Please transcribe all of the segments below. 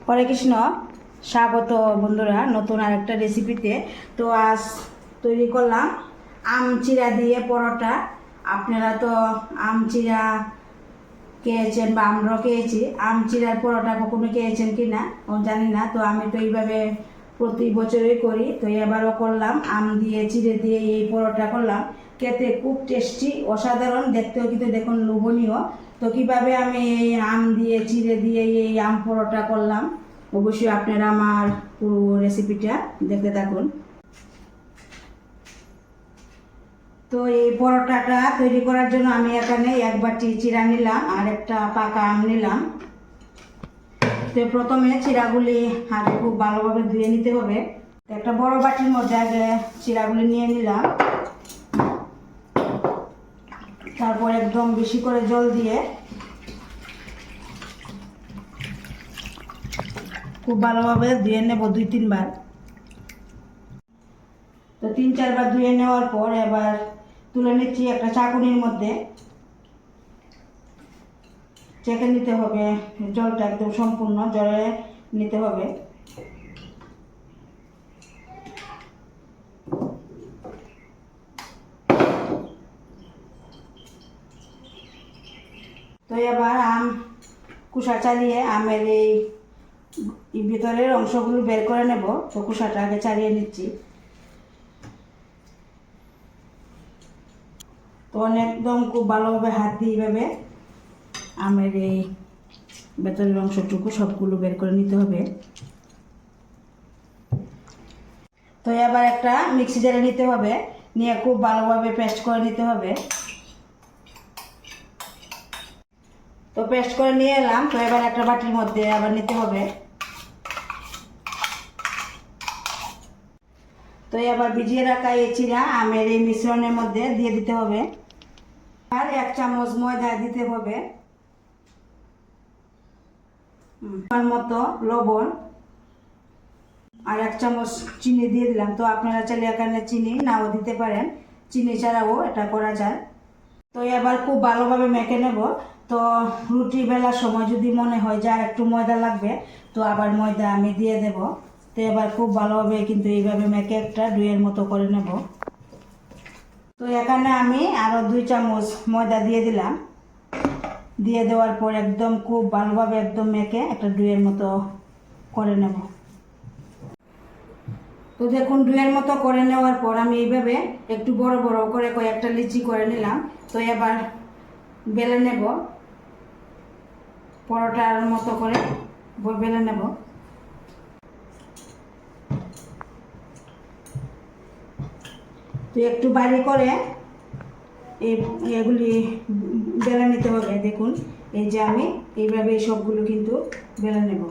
হরে কৃষ্ণ, স্বাগত বন্ধুরা নতুন আরেকটা রেসিপিতে। তো আজ তৈরি করলাম আম চিরা দিয়ে পরোটা। আপনারা তো আম চিরা খেয়েছেন বা আমরাও খেয়েছি। আম চিরার পরোটা কখনো খেয়েছেন কি না জানি না। তো আমি তো এইভাবে প্রতি বছরই করি, তো এবারও করলাম। আম দিয়ে চিড়ে দিয়ে এই পরোটা করলাম, খেতে খুব টেস্টি, অসাধারণ, দেখতেও কিন্তু দেখুন লোভনীয়। তো কীভাবে আমি এই আম দিয়ে চিড়ে দিয়ে এই আম পরোটা করলাম, অবশ্যই আপনারা আমার পুরো রেসিপিটা দেখতে থাকুন। তো এই পরোটাটা তৈরি করার জন্য আমি এখানে এক বাটি চিড়া নিলাম আর একটা পাকা আম নিলাম। তো প্রথমে চিড়াগুলি হাতে খুব ভালোভাবে ধুয়ে নিতে হবে। একটা বড় বাটির মধ্যে আগে চিড়াগুলি নিয়ে নিলাম, তারপর একদম বেশি করে জল দিয়ে খুব ভালোভাবে ধুয়ে নেব 2-3 বার। তো 3-4 বার ধুয়ে নেওয়ার পর এবার তুলে নিচ্ছি একটা চাকুনির মধ্যে। চেখে নিতে হবে, জলটা একদম সম্পূর্ণ জলে নিতে হবে। তো এবার আম কুসা চালিয়ে আমের এই ভিতরের অংশগুলো বের করে নেব। তো কুসাটা আগে চালিয়ে নিচ্ছি। তো একদম খুব ভালোভাবে হাত দিয়ে এইভাবে আমের এই ভেতরের অংশটুকু সবগুলো বের করে নিতে হবে। তো এবার একটা মিক্সি জারে নিতে হবে, নিয়ে খুব ভালোভাবে পেস্ট করে নিতে হবে। তো পেস্ট করে নিয়ে এলাম। তো এবার একটা বাটির মধ্যে আবার নিতে হবে। তো এবার ভিজিয়ে রাখা এই চিরা আমের এই মিশ্রণের মধ্যে দিয়ে দিতে হবে। আর 1 চামচ ময়দা দিতে হবে, মতো লবণ আর 1 চামচ চিনি দিয়ে দিলাম। তো আপনারা চাইলে এখানে চিনি নাও দিতে পারেন, চিনি ছাড়াও এটা করা যায়। তো এবার খুব ভালোভাবে মেখে নেব। তো রুটি বেলার সময় যদি মনে হয় যে আর একটু ময়দা লাগবে, তো আবার ময়দা আমি দিয়ে দেব। তো এবার খুব ভালোভাবে কিন্তু এইভাবে মেখে একটা ডুয়ের মতো করে নেব। তো এখানে আমি আরও 2 চামচ ময়দা দিয়ে দিলাম। দিয়ে দেওয়ার পর একদম খুব ভালোভাবে একদম মেখে একটা ডুয়ের মতো করে নেব। তো দেখুন ডুয়ের মতো করে নেওয়ার পর আমি এইভাবে একটু বড় বড় করে কয়েকটা লিচি করে নিলাম। তো এবার বেলে নেব, পরোটার মতো করে বেলে নেব। তো একটু বাড়ি করে এগুলি বেলে নিতে হবে। দেখুন এই যে আমি এইভাবে সবগুলো কিন্তু বেলে নেব।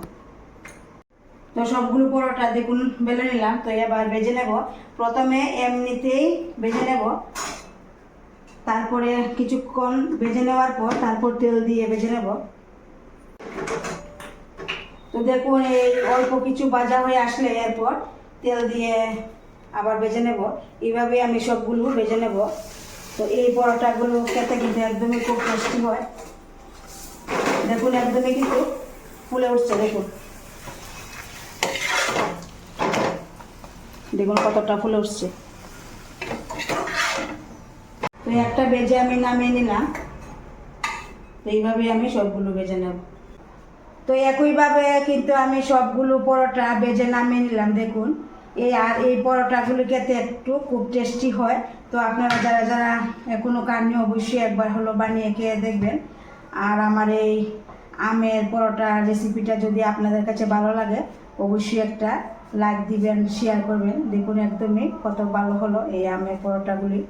তো সবগুলো পরোটা দেখুন বেলে নিলাম। তো এবার ভেজে নেব। প্রথমে এমনিতেই ভেজে নেব, তারপরে কিছুক্ষণ ভেজে নেওয়ার পর তারপর তেল দিয়ে ভেজে নেব। তো দেখুন এই অল্প কিছু ভাজা হয়ে আসলে এরপর তেল দিয়ে আবার ভেজে নেব। এইভাবে আমি সবগুলো ভেজে নেব। তো এই পরোটাগুলো খেতে কিন্তু একদমই খুব টেস্টি হয়। দেখুন একদমই কিন্তু ফুলে উঠছে। দেখুন দেখুন কতটা ফুলে উঠছে। তো একটা ভেজে আমি নামিয়ে নিলাম। তো এইভাবে আমি সবগুলো ভেজে নেব। তো একইভাবে কিন্তু আমি সবগুলো পরোটা ভেজে নামিয়ে নিলাম। দেখুন এই পরোটাগুলো খেতে একটু খুব টেস্টি হয়। তো আপনারা যারা যারা এখনও খাননি অবশ্যই একবার হলো বানিয়ে খেয়ে দেখবেন। আর আমার এই আমের পরোটা রেসিপিটা যদি আপনাদের কাছে ভালো লাগে অবশ্যই একটা লাইক দিবেন, শেয়ার করবেন। দেখুন একদমই কত ভালো হলো এই আমের পরোটাগুলি।